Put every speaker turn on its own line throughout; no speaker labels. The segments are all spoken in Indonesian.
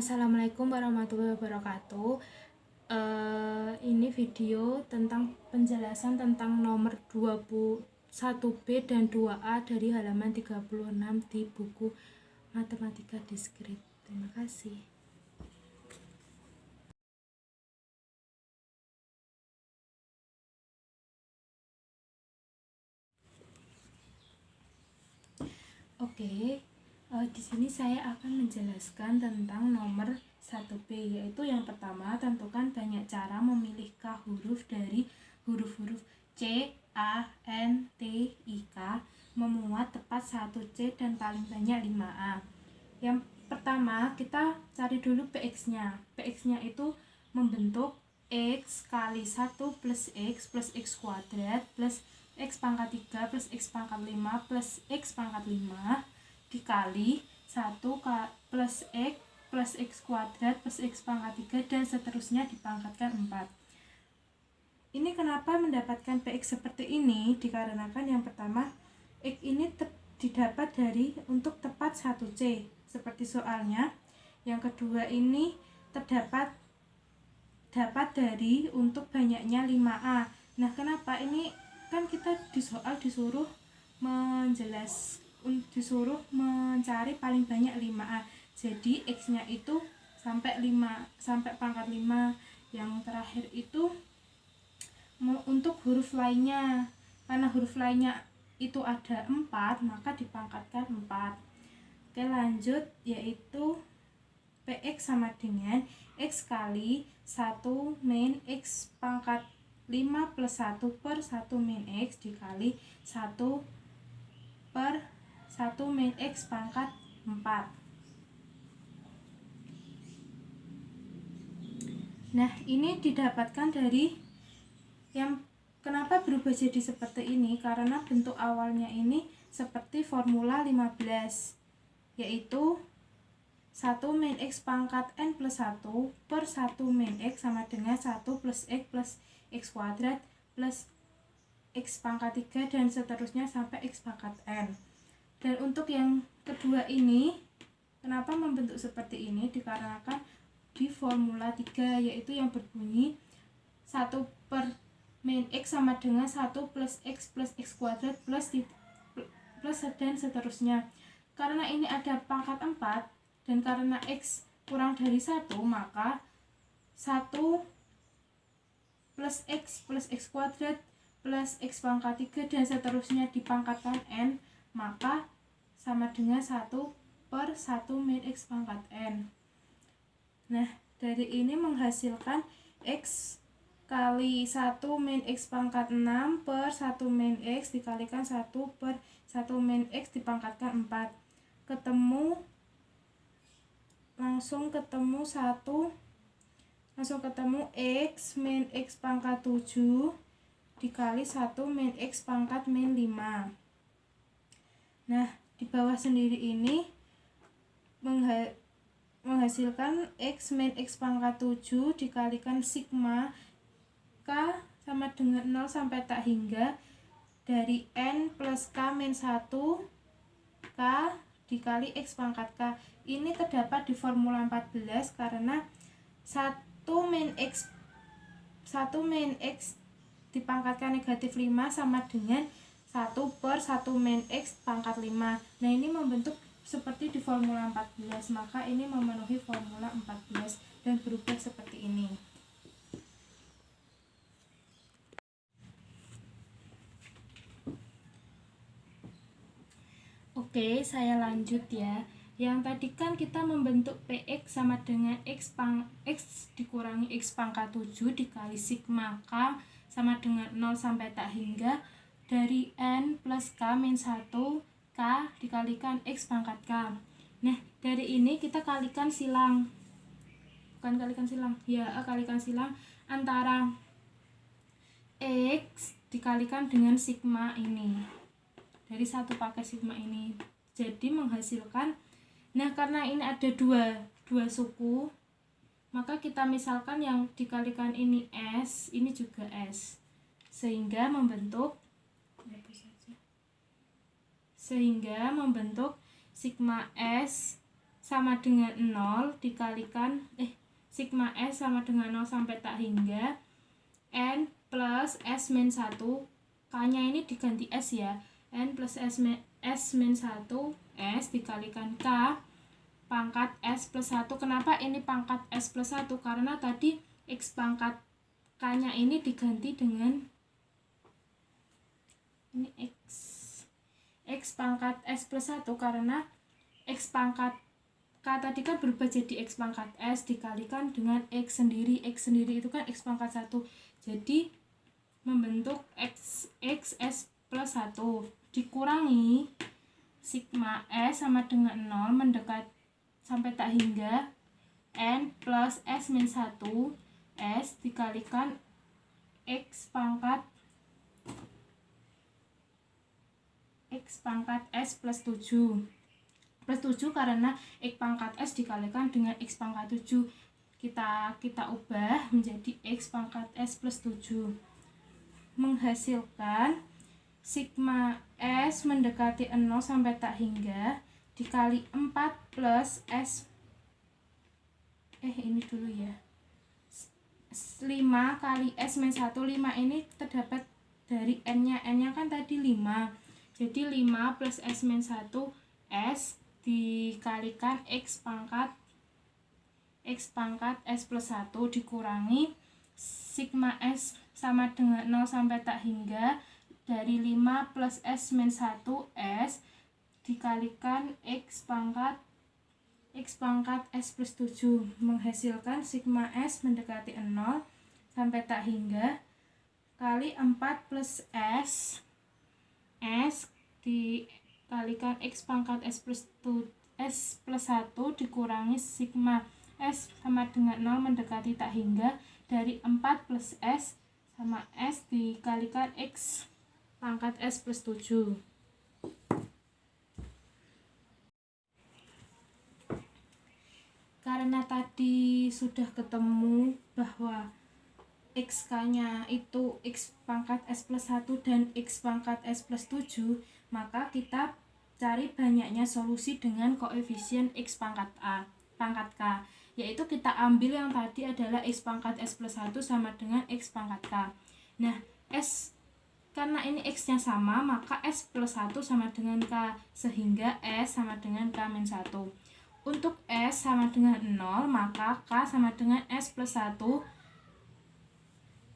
Assalamualaikum warahmatullahi wabarakatuh. Ini video tentang penjelasan tentang nomor 21B dan 2A dari halaman 36 di buku Matematika Diskrit. Terima kasih. Oke. Di sini saya akan menjelaskan tentang nomor 1B, yaitu yang pertama, tentukan banyak cara memilih K huruf dari huruf-huruf C, A, N, T, I, K memuat tepat 1C dan paling banyak 5A. Yang pertama, kita cari dulu PX-nya. PX-nya itu membentuk X kali 1 plus X kuadrat plus X pangkat 3 plus X pangkat 5 plus X pangkat 5 dikali 1 plus X kuadrat plus X pangkat 3 dan seterusnya dipangkatkan 4. Ini kenapa mendapatkan PX seperti ini? Dikarenakan yang pertama, X ini didapat dari untuk tepat 1C seperti soalnya. Yang kedua ini dapat dari untuk banyaknya 5A. Nah, kenapa ini? Kan kita di soal disuruh mencari paling banyak 5A. Jadi X-nya itu sampai pangkat 5. Yang terakhir itu untuk huruf lainnya. Karena huruf lainnya itu ada 4, maka dipangkatkan 4. Oke, lanjut, yaitu PX sama dengan X kali 1 min X pangkat 5 plus 1 per 1 min X dikali 1 per 1 min X pangkat 4. Nah, ini didapatkan dari yang kenapa berubah jadi seperti ini, karena bentuk awalnya ini seperti formula 15, yaitu 1 min X pangkat N plus 1 per 1 min X sama dengan 1 plus X kuadrat plus X pangkat 3 dan seterusnya sampai X pangkat N. Dan untuk yang kedua ini, kenapa membentuk seperti ini? Dikarenakan di formula 3, yaitu yang berbunyi 1 per min X sama dengan 1 plus X kuadrat plus dan seterusnya. Karena ini ada pangkat 4 dan karena X kurang dari 1, maka 1 plus X kuadrat plus X pangkat 3 dan seterusnya dipangkatkan N, maka sama dengan 1 per 1 min X pangkat N. Nah, dari ini menghasilkan X kali 1 min X pangkat 6 per 1 min X dikalikan 1 per 1 min X dipangkatkan 4. Langsung ketemu X min X pangkat 7 dikali 1 min X pangkat min 5. Nah, di bawah sendiri ini menghasilkan X min X pangkat 7 dikalikan sigma K sama dengan 0 sampai tak hingga dari N plus K min 1 K dikali X pangkat K. Ini terdapat di formula 14 karena 1 min X dipangkatkan negatif 5 sama dengan 1 per 1 min X pangkat 5. Nah, ini membentuk seperti di formula 14, maka ini memenuhi formula 14 dan berubah seperti ini. Oke, saya lanjut ya. Yang tadi kan kita membentuk PX sama dengan X dikurangi X pangkat 7 dikali sigma K sama dengan 0 sampai tak hingga dari N plus K min 1 K dikalikan X pangkat K. Nah, dari ini kita kalikan silang antara X dikalikan dengan sigma ini. Dari 1 pakai sigma ini. Jadi menghasilkan, nah karena ini ada dua suku, maka kita misalkan yang dikalikan ini S, ini juga S. Sehingga membentuk sigma S sama dengan 0 dikalikan sigma S sama dengan 0 sampai tak hingga N plus S min 1, K nya ini diganti S ya, N plus S min 1 S dikalikan K pangkat S plus 1. Kenapa ini pangkat S plus 1? Karena tadi X pangkat K nya ini diganti dengan ini X pangkat S plus 1, karena X pangkat K tadi kan berubah jadi X pangkat S dikalikan dengan X sendiri itu kan X pangkat 1, jadi membentuk X S plus 1 dikurangi sigma S sama dengan 0 mendekat sampai tak hingga N plus S min 1 S dikalikan X pangkat S plus 7 karena X pangkat S dikalikan dengan X pangkat 7 kita ubah menjadi X pangkat S plus 7 menghasilkan sigma S mendekati 0 sampai tak hingga dikali 4 plus S ini dulu ya, 5 kali S min 1. 5 ini terdapat dari N nya kan tadi 5, jadi 5 plus S min 1 S dikalikan X pangkat S plus 1 dikurangi sigma S sama dengan 0 sampai tak hingga dari 5 plus S min 1 S dikalikan X pangkat S plus 7 menghasilkan sigma S mendekati 0 sampai tak hingga kali 4 plus S dikalikan X pangkat S plus 1 dikurangi sigma S sama dengan 0 mendekati tak hingga dari 4 plus S sama S dikalikan X pangkat S plus 7. Karena tadi sudah ketemu bahwa XK nya itu X pangkat S plus 1 dan X pangkat S plus 7, maka kita cari banyaknya solusi dengan koefisien X pangkat K, yaitu kita ambil yang tadi adalah X pangkat S plus 1 sama dengan X pangkat K. Nah, karena ini X nya sama, maka S plus 1 sama dengan K, sehingga S sama dengan K min 1. Untuk S sama dengan 0, maka K sama dengan S plus 1,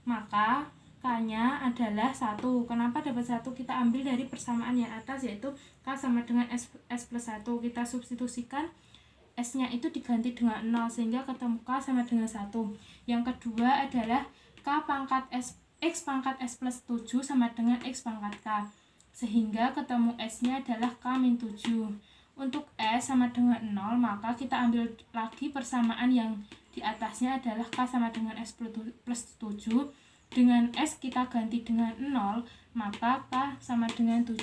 maka K-nya adalah 1. Kenapa dapat 1? Kita ambil dari persamaan yang atas, yaitu K sama dengan S plus 1. Kita substitusikan S-nya itu diganti dengan 0, sehingga ketemu K sama dengan 1. Yang kedua adalah X pangkat S plus 7 sama dengan X pangkat K, sehingga ketemu S-nya adalah K min 7. Untuk S sama dengan 0, maka kita ambil lagi persamaan yang di atasnya adalah K sama dengan S plus 7. Dengan S kita ganti dengan 0, maka K sama dengan 7.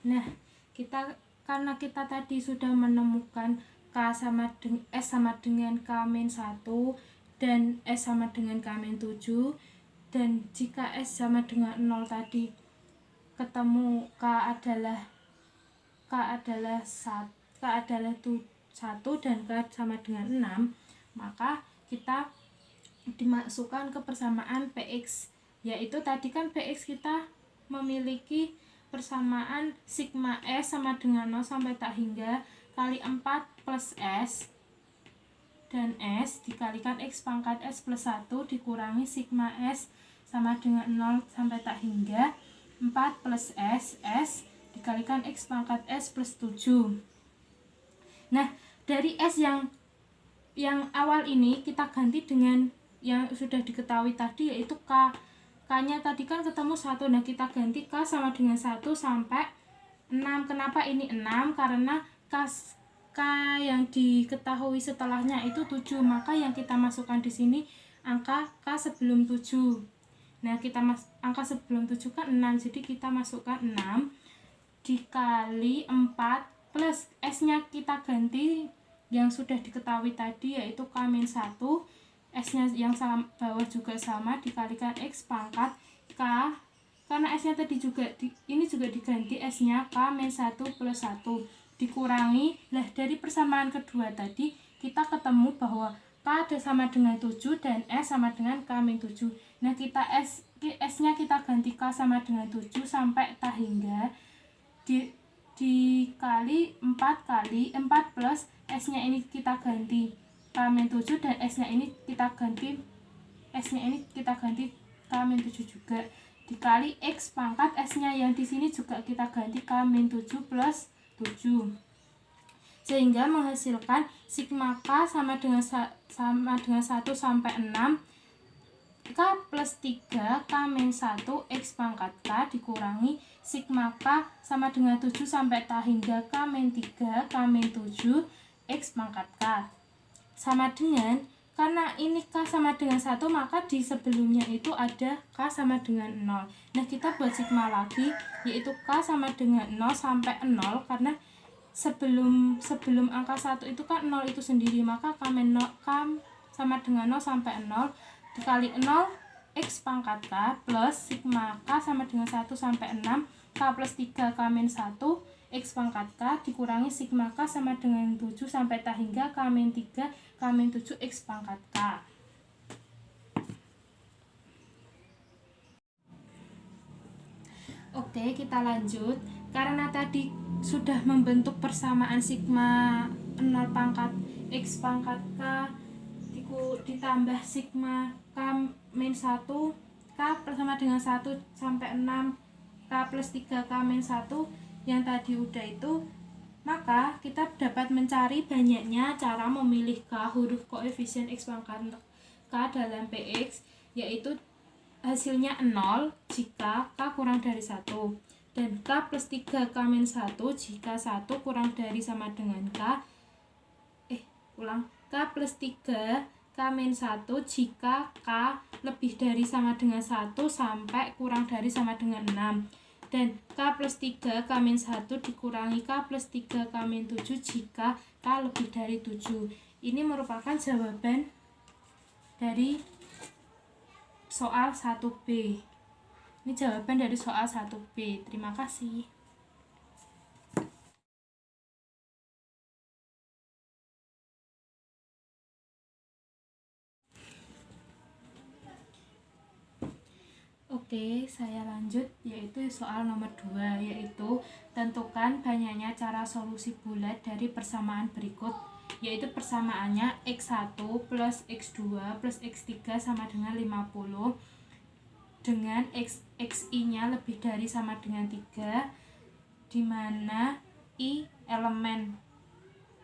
Nah, karena kita tadi sudah menemukan S sama dengan K min 1 dan S sama dengan K min 7, dan jika S sama dengan 0 tadi ketemu K adalah 1 dan K sama dengan 6, maka kita dimasukkan ke persamaan PX, yaitu tadi kan PX kita memiliki persamaan sigma S sama dengan 0 sampai tak hingga kali 4 plus S dan S dikalikan X pangkat S plus 1 dikurangi sigma S sama dengan 0 sampai tak hingga 4 plus S dikalikan X pangkat S plus 7. Nah, dari S yang awal ini kita ganti dengan yang sudah diketahui tadi, yaitu K. K-nya tadi kan ketemu 1. Nah, kita ganti K sama dengan 1 sampai 6. Kenapa ini 6? Karena K yang diketahui setelahnya itu 7. Maka yang kita masukkan di sini angka K sebelum 7. Nah, angka sebelum 7 kan 6, jadi kita masukkan 6 dikali 4 plus S-nya kita ganti yang sudah diketahui tadi, yaitu K min 1. S-nya yang bawah juga sama, dikalikan X pangkat K karena S nya tadi juga ini juga diganti S nya K min 1 plus 1 dikurangi. Lah dari persamaan kedua tadi kita ketemu bahwa K ada sama dengan 7 dan S sama dengan K min 7. Nah kita S nya kita ganti K sama dengan 7 sampai tak hingga dikali 4 kali 4 plus S nya ini kita ganti K min 7 dan S nya ini kita ganti K min 7 juga, dikali X pangkat S nya yang di sini juga kita ganti K min 7 plus 7, sehingga menghasilkan sigma K sama dengan 1 sampai 6 K plus 3 K min 1 X pangkat K dikurangi sigma K sama dengan 7 sampai tak hingga K min 3 K min 7 X pangkat K sama dengan, karena ini K sama dengan 1 maka di sebelumnya itu ada K sama dengan 0. Nah kita buat sigma lagi, yaitu K sama dengan 0 sampai 0, karena sebelum angka 1 itu kan 0 itu sendiri, maka K sama dengan 0 sampai 0 dikali 0 X pangkat K plus sigma K sama dengan 1 sampai 6 K plus 3 K min 1 X pangkat K dikurangi sigma K sama dengan 7 sampai tak hingga K min 3 K min 7 X pangkat K. Oke, kita lanjut. Karena tadi sudah membentuk persamaan sigma 0 pangkat X pangkat K ditambah sigma K min 1 K sama dengan 1 sampai 6 K plus 3 K min 1 yang tadi udah itu, maka kita dapat mencari banyaknya cara memilih K huruf koefisien X pangkat K dalam PX, yaitu hasilnya 0 jika K kurang dari 1 dan K plus 3 K min 1 jika 1 kurang dari sama dengan K plus 3 K min 1 jika K lebih dari sama dengan 1 sampai kurang dari sama dengan 6, dan K plus 3 K min 1 dikurangi K plus 3 K min 7 jika K lebih dari 7. Ini merupakan jawaban dari soal 1B. Ini jawaban dari soal 1B. Terima kasih. Oke, saya lanjut, yaitu soal nomor 2, yaitu tentukan banyaknya cara solusi bulat dari persamaan berikut, yaitu persamaannya X1 plus X2 plus X3 sama dengan 50 dengan XI nya lebih dari sama dengan 3, di mana I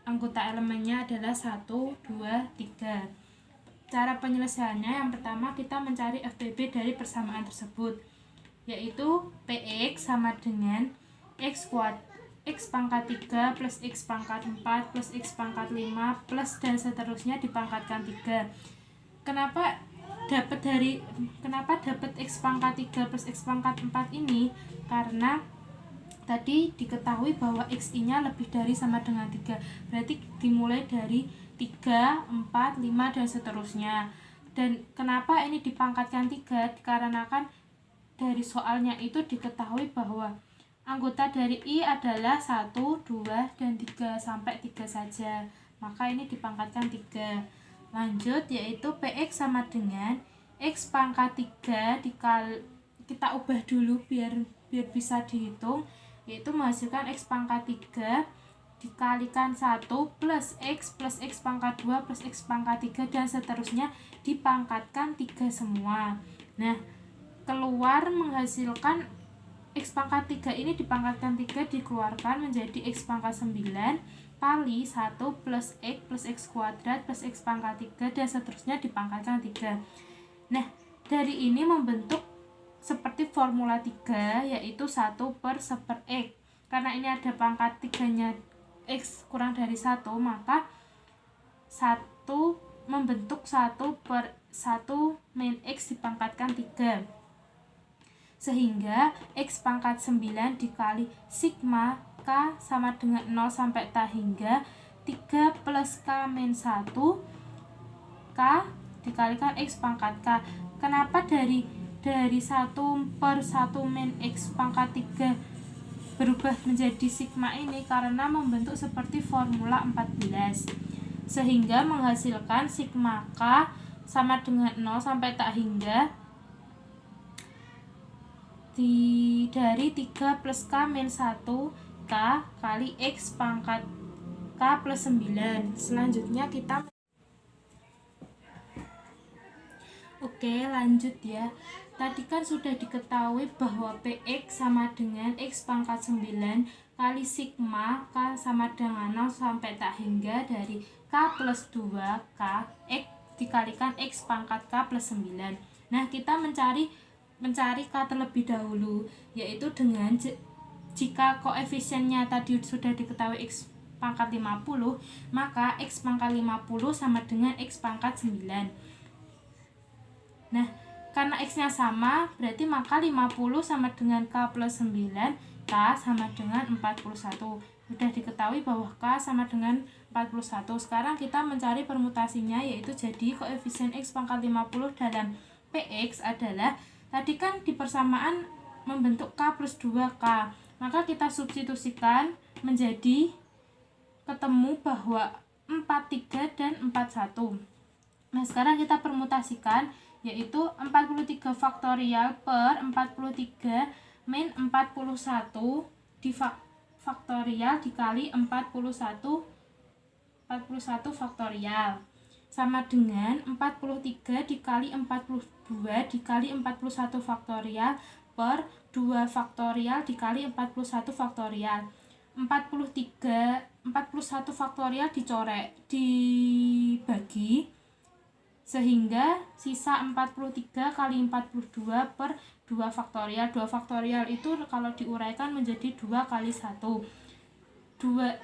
anggota elemennya adalah 1, 2, 3. Cara penyelesaiannya, yang pertama kita mencari FPB dari persamaan tersebut, yaitu PX sama dengan X pangkat 3 plus X pangkat 4 plus X pangkat 5 plus dan seterusnya dipangkatkan 3. Kenapa dapat X pangkat 3 plus X pangkat 4 ini? Karena tadi diketahui bahwa XI nya lebih dari sama dengan 3, berarti dimulai dari 3, 4, 5 dan seterusnya. Dan kenapa ini dipangkatkan 3? Dikarenakan dari soalnya itu diketahui bahwa anggota dari I adalah 1, 2, dan 3 sampai 3 saja. Maka ini dipangkatkan 3. Lanjut, yaitu PX sama dengan X pangkat 3 kita ubah dulu biar bisa dihitung, yaitu menghasilkan X pangkat 3 dikalikan 1 plus X pangkat 2 plus X pangkat 3 dan seterusnya dipangkatkan 3 semua. Nah, keluar menghasilkan X pangkat 3 ini dipangkatkan 3 dikeluarkan menjadi X pangkat 9 kali 1 plus X kuadrat plus X pangkat 3 dan seterusnya dipangkatkan 3. Nah, dari ini membentuk seperti formula 3, yaitu 1 per 1/X. Karena ini ada pangkat 3-nya X kurang dari 1, maka 1 membentuk 1 per 1 min X dipangkatkan 3, sehingga X pangkat 9 dikali sigma K sama dengan 0 sampai tak hingga 3 plus K min 1 K dikalikan X pangkat K. Kenapa dari dari 1/1 min X pangkat 3 berubah menjadi sigma ini karena membentuk seperti formula 14, sehingga menghasilkan sigma K sama dengan 0 sampai tak hingga dari 3 plus K min 1 K kali X pangkat K plus 9. Selanjutnya kita lanjut ya. Tadi kan sudah diketahui bahwa PX sama dengan X pangkat 9 kali sigma K sama dengan 0 sampai tak hingga dari K plus 2 K X dikalikan X pangkat K plus 9. Nah, kita mencari K terlebih dahulu, yaitu dengan jika koefisiennya tadi sudah diketahui X pangkat 50, maka X pangkat 50 sama dengan X pangkat 9. Nah, karena X-nya sama, berarti maka 50 sama dengan K plus 9, K sama dengan 41. Sudah diketahui bahwa K sama dengan 41. Sekarang kita mencari permutasinya, yaitu jadi koefisien X pangkat 50 dalam PX adalah, tadi kan di persamaan membentuk K plus 2K, maka kita substitusikan menjadi ketemu bahwa 43 dan 41. Nah, sekarang kita permutasikan, yaitu 43 faktorial per 43 min 41 di faktorial dikali 41 faktorial sama dengan 43 dikali 42 dikali 41 faktorial per 2 faktorial dikali 41 faktorial. 41 faktorial dibagi sehingga sisa 43 kali 42 per 2 faktorial. 2 faktorial itu kalau diuraikan menjadi 2 kali 1. 42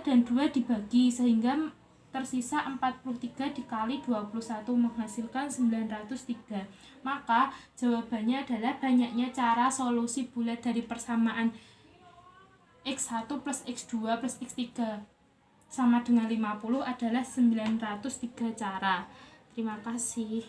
dan 2 dibagi sehingga tersisa 43 dikali 21 menghasilkan 903. Maka jawabannya adalah banyaknya cara solusi bulat dari persamaan X1 plus X2 plus X3 sama dengan 50 adalah 903 cara. Terima kasih.